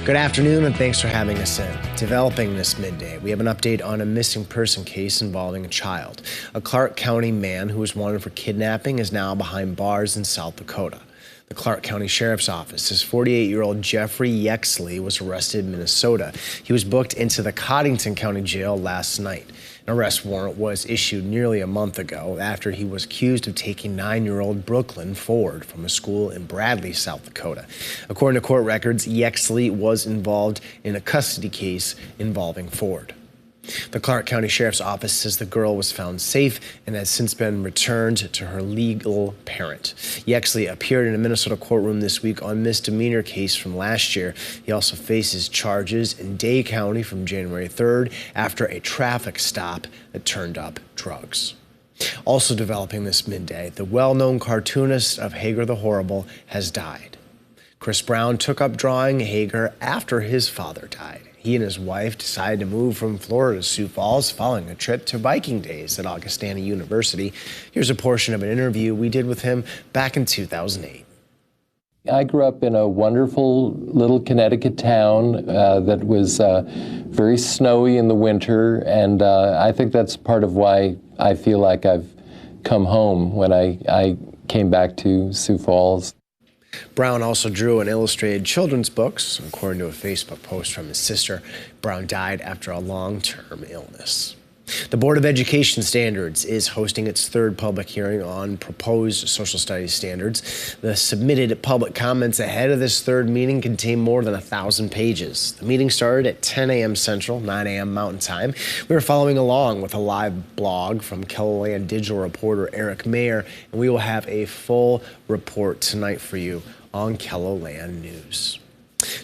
Good afternoon, and thanks for having us in. Developing this midday, we have an update on a missing person case involving a child. A Clark County man who was wanted for kidnapping is now behind bars in South Dakota. The Clark County Sheriff's Office says 48-year-old Jeffrey Yexley was arrested in Minnesota. He was booked into the Cottington County Jail last night. An arrest warrant was issued nearly a month ago after he was accused of taking 9-year-old Brooklyn Ford from a school in Bradley, South Dakota. According to court records, Yexley was involved in a custody case involving Ford. The Clark County Sheriff's Office says the girl was found safe and has since been returned to her legal parent. Yexley appeared in a Minnesota courtroom this week on a misdemeanor case from last year. He also faces charges in Day County from January 3rd after a traffic stop that turned up drugs. Also developing this midday, the well-known cartoonist of Hagar the Horrible has died. Chris Brown took up drawing Hagar after his father died. He and his wife decided to move from Florida to Sioux Falls following a trip to Viking days at Augustana University. Here's a portion of an interview we did with him back in 2008. I grew up in a wonderful little Connecticut town that was very snowy in the winter, and I think that's part of why I feel like I've come home when I came back to Sioux Falls. Brown also drew and illustrated children's books. According to a Facebook post from his sister, Brown died after a long-term illness. The Board of Education Standards is hosting its third public hearing on proposed social studies standards. The submitted public comments ahead of this third meeting contain more than 1,000 pages. The meeting started at 10 a.m. Central, 9 a.m. Mountain Time. We are following along with a live blog from KELOLAND digital reporter Eric Mayer, and we will have a full report tonight for you on KELOLAND News.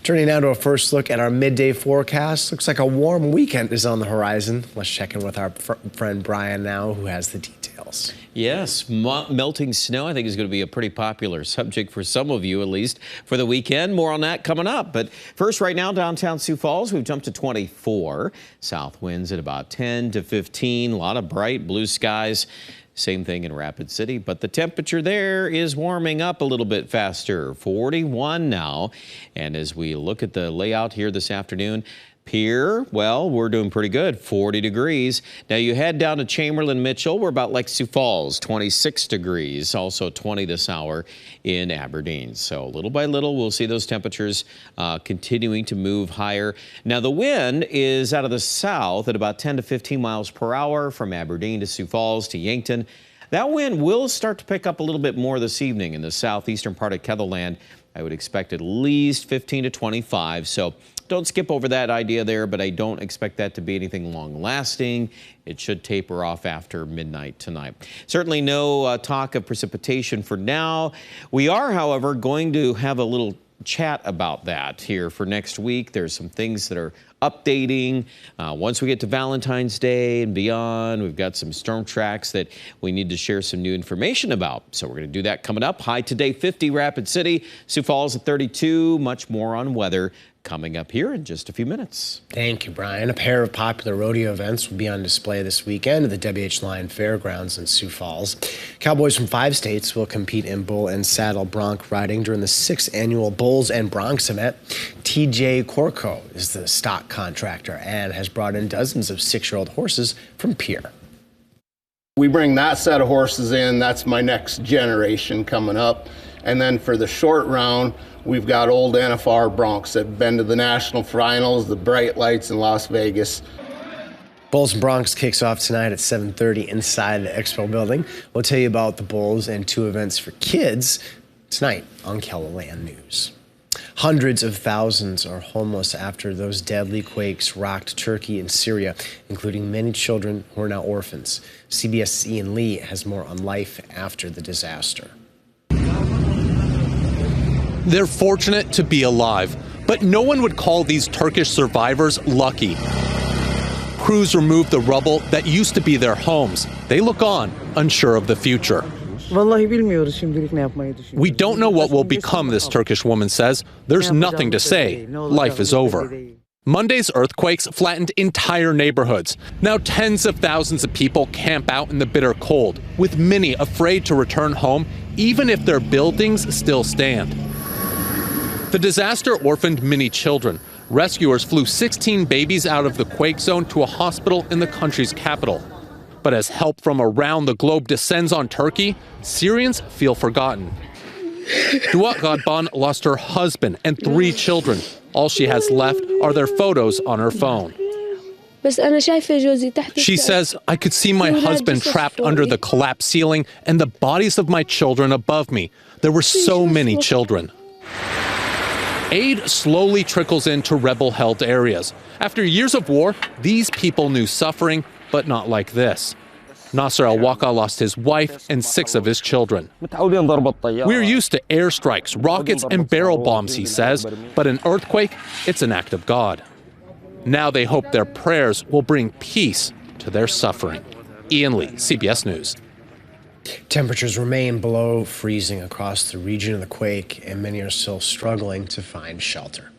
Turning now to a first look at our midday forecast. Looks like a warm weekend is on the horizon. Let's check in with our friend Brian now, who has the details. Yes, melting snow I think is going to be a pretty popular subject for some of you, at least for the weekend. More on that coming up. But first, right now, downtown Sioux Falls, we've jumped to 24. South winds at about 10 to 15. A lot of bright blue skies. Same thing in Rapid City, but the temperature there is warming up a little bit faster, 41 now. And as we look at the layout here this afternoon, Pier, well, we're doing pretty good, 40 degrees. Now you head down to Chamberlain Mitchell, we're about like Sioux Falls, 26 degrees, also 20 this hour in Aberdeen. So little by little, we'll see those temperatures continuing to move higher. Now the wind is out of the south at about 10 to 15 miles per hour from Aberdeen to Sioux Falls to Yankton. That wind will start to pick up a little bit more this evening in the southeastern part of KELOLAND. I would expect at least 15 to 25. So don't skip over that idea there, but I don't expect that to be anything long-lasting. It should taper off after midnight tonight. Certainly no talk of precipitation for now. We are, however, going to have a little chat about that here for next week. There's some things that are updating. Once we get to Valentine's Day and beyond, we've got some storm tracks that we need to share some new information about. So we're going to do that coming up. High today, 50 Rapid City, Sioux Falls at 32. Much more on weather coming up here in just a few minutes. Thank you, Brian. A pair of popular rodeo events will be on display this weekend at the W.H. Lyon Fairgrounds in Sioux Falls. Cowboys from 5 states will compete in bull and saddle bronc riding during the 6th annual Bulls and Broncs event. TJ Corco is the stock contractor and has brought in dozens of 6-year-old horses from Pierre. We bring that set of horses in. That's my next generation coming up. And then for the short round, we've got old NFR broncs that have been to the national finals, the Bright Lights in Las Vegas. Bulls and Broncs kicks off tonight at 7:30 inside the Expo building. We'll tell you about the Bulls and 2 events for kids tonight on KELOLAND News. Hundreds of thousands are homeless after those deadly quakes rocked Turkey and Syria, including many children who are now orphans. CBS's Ian Lee has more on life after the disaster. They're fortunate to be alive, but no one would call these Turkish survivors lucky. Crews remove the rubble that used to be their homes. They look on, unsure of the future. We don't know what will become, this Turkish woman says. There's nothing to say. Life is over. Monday's earthquakes flattened entire neighborhoods. Now tens of thousands of people camp out in the bitter cold, with many afraid to return home, even if their buildings still stand. The disaster orphaned many children. Rescuers flew 16 babies out of the quake zone to a hospital in the country's capital. But as help from around the globe descends on Turkey, Syrians feel forgotten. Dua Gadban lost her husband and 3 children. All she has left are their photos on her phone. She says, I could see my husband trapped under the collapsed ceiling and the bodies of my children above me. There were so many children. Aid slowly trickles into rebel-held areas. After years of war, these people knew suffering, but not like this. Nasser al-Waka lost his wife and 6 of his children. We're used to airstrikes, rockets, and barrel bombs, he says, but an earthquake, it's an act of God. Now they hope their prayers will bring peace to their suffering. Ian Lee, CBS News. Temperatures remain below freezing across the region of the quake, and many are still struggling to find shelter.